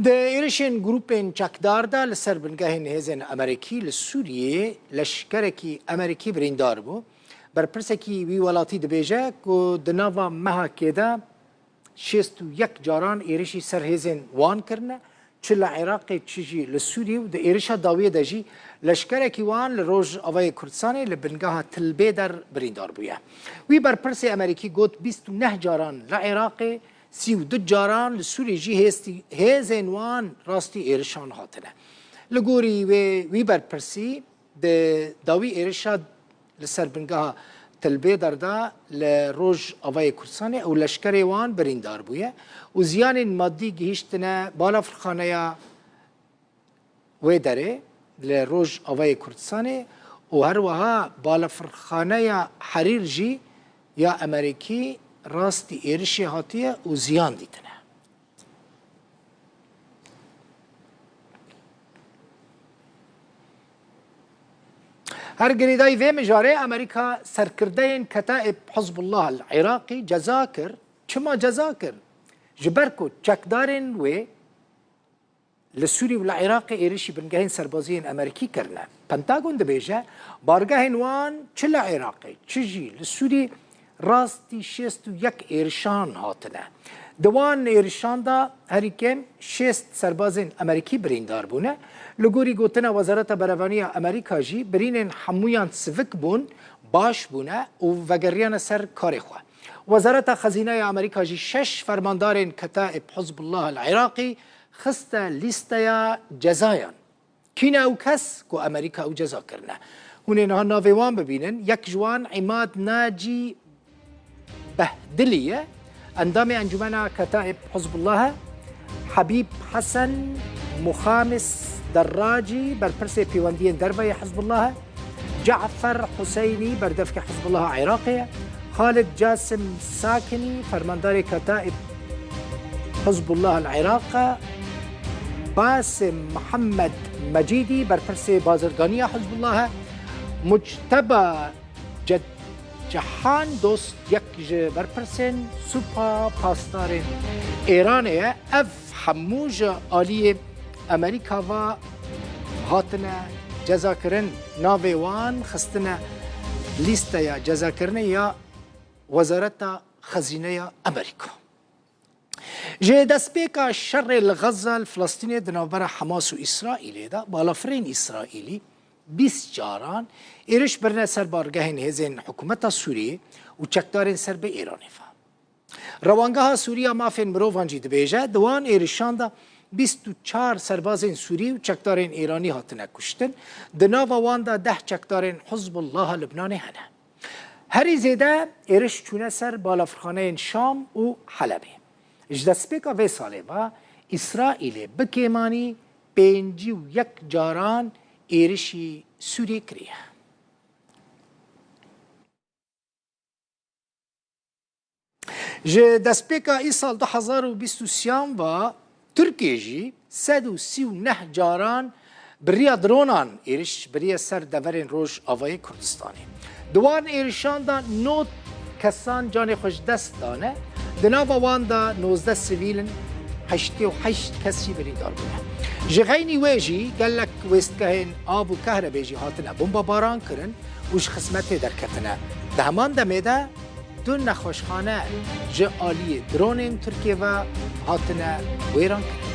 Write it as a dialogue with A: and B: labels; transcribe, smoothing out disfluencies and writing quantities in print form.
A: د ایریشن گروپین چکدار دا لسر بنگاه نهزن امریکی لسوریه لشکرکی امریکی بریندار بو برپرسکی وی ولاتی دبیجه که دناوا مها کده 61 جاران ایریشی سرهزن وان کرنه چه لعراق چیجی لسوریه و د ایریشا داویه دجی لشکرکی وان لروج آوای کردستانی لبنگاه تلبه در بریندار بویه وی برپرس امریکی گوت 29 جاران لعراق 32 جاران لسوری جی هزن وان راستی ایرشان هاتنه لگوری وی برپرسی داوی ایرشا لسر بنگاه تلبه دردا لروج آوای کردستانی او لشکر وان بریندار بویه و زیان مادی گهیشتنه بالا فرخانه وی داره لروج آوای کردستانی و هر وها بالا فرخانه حریر جی یا امریکی راستی ایرشی هاتیه و زیان دیتنه هر گریدای وی مجاره امریکا سرکرده این کتائب حزب الله العراقی جزا کر چما جزا کر جبر کو چکدارن وی لسوری و العراق ایرشی بنگهین سربازین امریکی کرنه پنتاگون دبیجه بارگهین وان چه العراقی چجی لسوری راستی 61 ایرشان هاتنه دوان ایرشان دا هری کم 6 سربازین امریکی بریندار بونه لگوری گوتنا وزارت بروانی امریکا جی برینن حمویان سوک بون باش بونه و وگریان سر کار خواه وزارت خزینه امریکا جی 6 فرماندارین کتائب حزب الله العراقی خست لیسته جزایان کینه او کس که امریکا او جزا کرنه هونه نها ناویوان ببینن یک جوان عماد ناجی بهدلیه اندام انجمن کتائب حزب الله حبیب حسن مخامس دراجی برپرس پیوندی دربای حزب الله جعفر حسینی بردفک حزب الله عراقی خالد جاسم ساکنی فرماندار کتائب حزب الله العراق باسم محمد مجیدی برپرس بازرگانی حزب الله مجتبى جهان دوست یک برپرسن سوپا پاسدار ایرانه اف حموج آلی امریکا و هاتنه جزا کرن ناویوان خستنه لیست یا جزا کرنه یا وزارت خزینه امریکا جه دسپیکا شر الغزه الفلسطینی دنابر حماس و اسرائیلی دا بالافرین اسرائیلی 20 جاران ایرش برنه سر بارگهین هزین حکومت سوریه و چکدارین سر به ایرانی فهم روانگاه سوریه مافین مروفانجی دبیجه دوان ایرشان دا 24 سربازین سوری و چکدارین ایرانی هاتنه کشتن دناو وان دا 10 چکدارین حزب الله لبنانی هنه هری زیده ایرش چونه سر بالافرخانه شام و حلبه اجدسپیکا وی ساله با اسرائیل بکیمانی 51 جاران ایرشی سوریه کریه جه دسپیکا ای سال 2023 و ترکیه جی 139 جاران بریا درونان ایرش بریا سر دورین روش آوای کردستانی دوان ایرشان دا 9 کسان جان خوش دست دانه دناو وان دا 19 سویلن 88 کسی بریندار بونه جغینی ویجی گلک وستگهین آب و کهربی جی هاتنه بمبا باران کرن وش خسمت در کتنه ده همان دمیده دو نخوشخانه جه آلی درونین ترکیه و هاتنه ویران کرن